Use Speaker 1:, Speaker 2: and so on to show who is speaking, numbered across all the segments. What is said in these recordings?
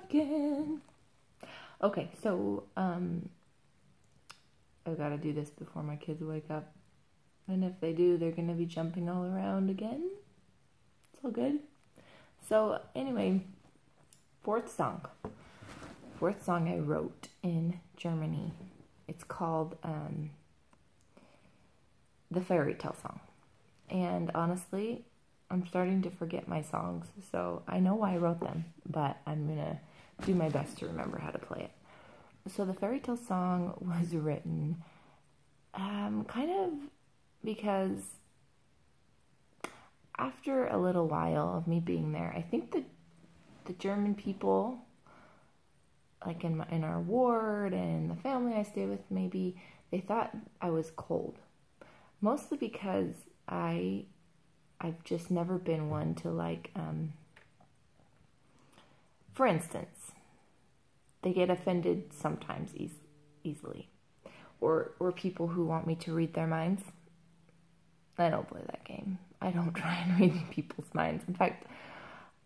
Speaker 1: again. Okay, so, I've got to do this before my kids wake up. And if they do, they're going to be jumping all around again. It's all good. So, anyway, fourth song I wrote in Germany. It's called The Fairy Tale Song. And honestly, I'm starting to forget my songs, so I know why I wrote them, but I'm going to do my best to remember how to play it. So the Fairy Tale Song was written kind of because after a little while of me being there, I think that the German people, like in our ward and the family I stay with, maybe they thought I was cold. Mostly because I've just never been one to like, for instance, they get offended sometimes easily. Or people who want me to read their minds. I don't play that game. I don't try and read people's minds. In fact,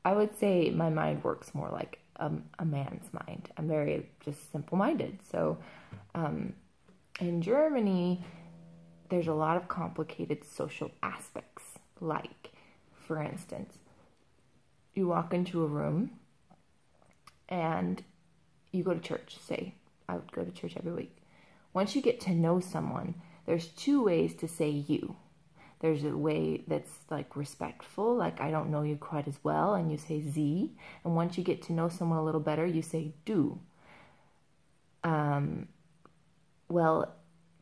Speaker 1: I would say my mind works more like a man's mind. I'm very just simple-minded. So in Germany, there's a lot of complicated social aspects. Like, for instance, you walk into a room and you go to church. Say, I would go to church every week. Once you get to know someone, there's two ways to say you. There's a way that's like respectful, like I don't know you quite as well, and you say Sie. And once you get to know someone a little better, you say Du. Well,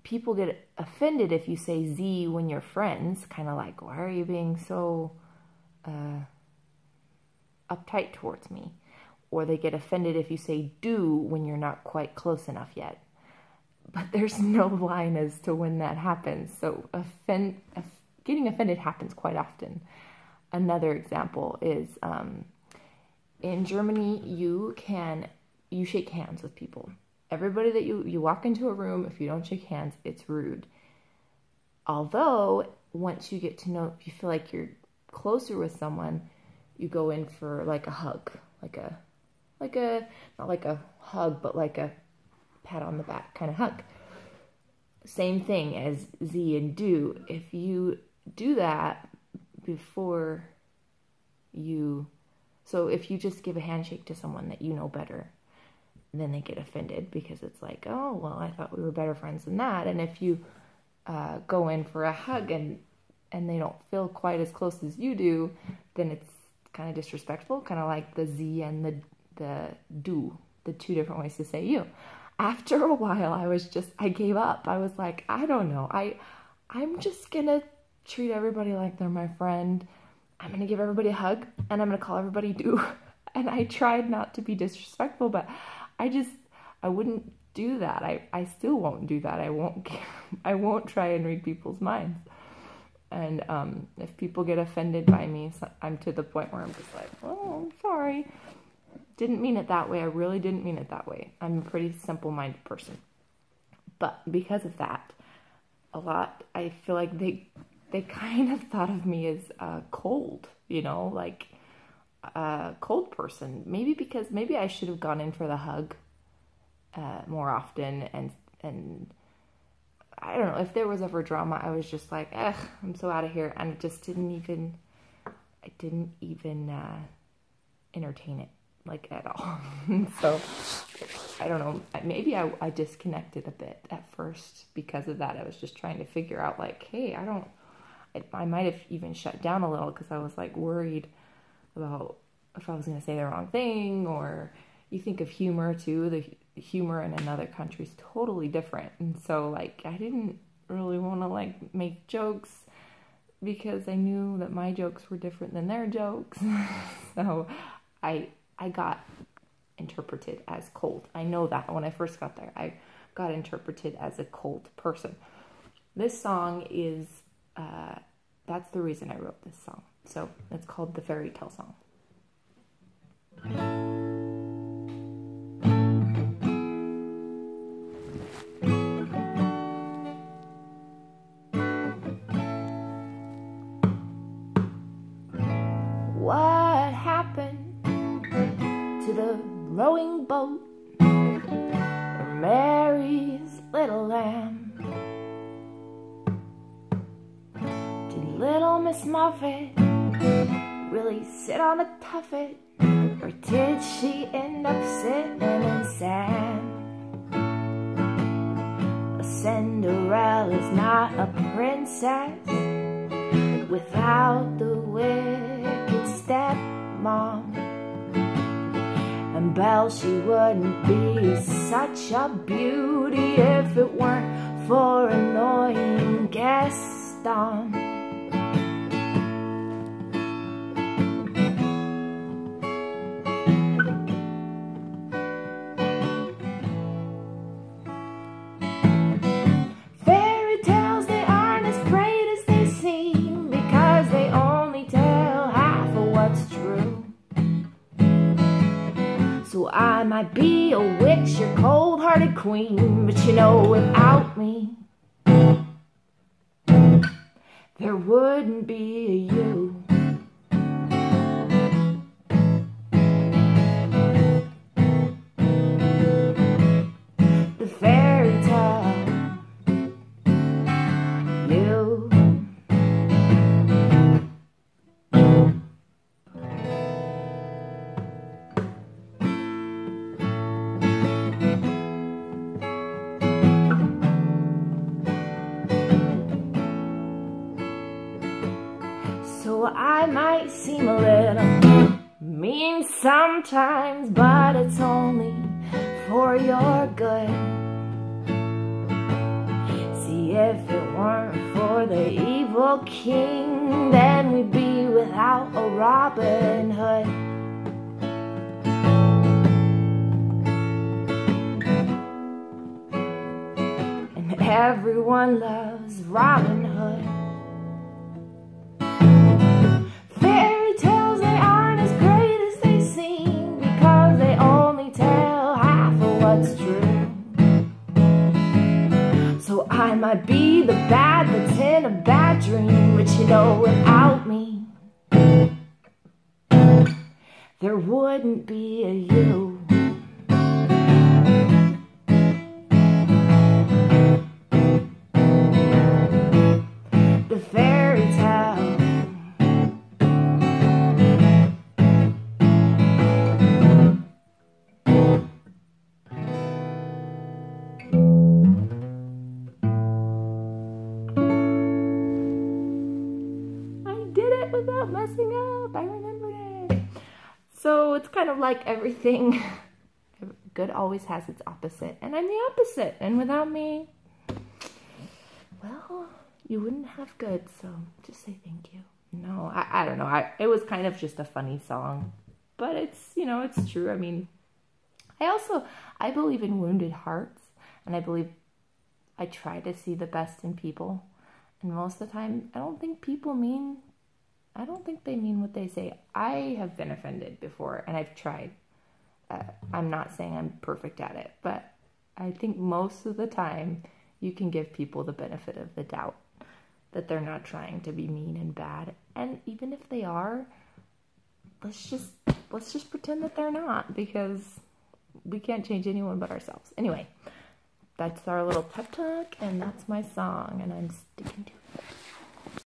Speaker 1: people get offended if you say Sie when you're friends, kind of like, why are you being so uptight towards me? Or they get offended if you say Du when you're not quite close enough yet. But there's no line as to when that happens. So getting offended happens quite often. Another example is in Germany, you shake hands with people. Everybody that you walk into a room, if you don't shake hands, it's rude. Although, once you get to know, if you feel like you're closer with someone, you go in for like a hug. Not like a hug, but like a pat on the back kind of hug. Same thing as Sie and Du. If you do that before so if you just give a handshake to someone that you know better, then they get offended because it's like, oh, well, I thought we were better friends than that. And if you go in for a hug and they don't feel quite as close as you do, then it's kind of disrespectful, kind of like the Sie and the Du, the two different ways to say you. After a while, I gave up. I was like, I don't know. I'm just going to treat everybody like they're my friend. I'm going to give everybody a hug, and I'm going to call everybody Du. And I tried not to be disrespectful, but I wouldn't do that. I still won't do that. I won't try and read people's minds. And if people get offended by me, I'm to the point where I'm just like, oh, I'm sorry. Didn't mean it that way. I really didn't mean it that way. I'm a pretty simple-minded person. But because of that, I feel like they kind of thought of me as cold, like a cold person. Maybe I should have gone in for the hug more often, and I don't know, if there was ever drama, I was just like, I'm so out of here, and I didn't even entertain it, like, at all. So, I don't know, maybe I disconnected a bit at first because of that. I was just trying to figure out, like, hey, I might have even shut down a little because I was, like, worried about if I was going to say the wrong thing. Or you think of humor, too. The humor in another country is totally different. And so, like, I didn't really want to, like, make jokes because I knew that my jokes were different than their jokes. So I got interpreted as cold. I know that when I first got there, I got interpreted as a cold person. This song is, that's the reason I wrote this song. So it's called The Fairy Tale Song. What happened to the rowing boat, or Mary's little lamb. Did little Miss Muffet really sit on a tuffet, or did she end up sitting in sand? A Cinderella's not a princess without the wicked stepmom. And Belle, she wouldn't be such a beauty if it weren't for annoying Gaston. Fairy tales, they aren't as great as they seem, because they only tell half of what's true. So I might be a witch or cold-hearted queen, but you know, without me, there wouldn't be a you. The fairy tale, you. So I might seem a little mean sometimes, but it's only for your good. See, if it weren't for the evil king, then we'd be without a Robin Hood. And everyone loves Robin Hood. Fairy tales, they aren't as great as they seem, because they only tell half of what's true. So I might be the bad that's in a bad dream, but you know, without me, there wouldn't be a you. The fairy tale, without messing up, I remembered it. So it's kind of like everything. Good always has its opposite, and I'm the opposite. And without me, well, you wouldn't have good. So just say thank you. No, I don't know. It was kind of just a funny song, but it's, you know, it's true. I mean, I believe in wounded hearts, and I try to see the best in people. And most of the time, I don't think they mean what they say. I have been offended before, and I've tried. I'm not saying I'm perfect at it, but I think most of the time you can give people the benefit of the doubt that they're not trying to be mean and bad. And even if they are, let's just pretend that they're not, because we can't change anyone but ourselves. Anyway, that's our little pep talk, and that's my song, and I'm sticking to it.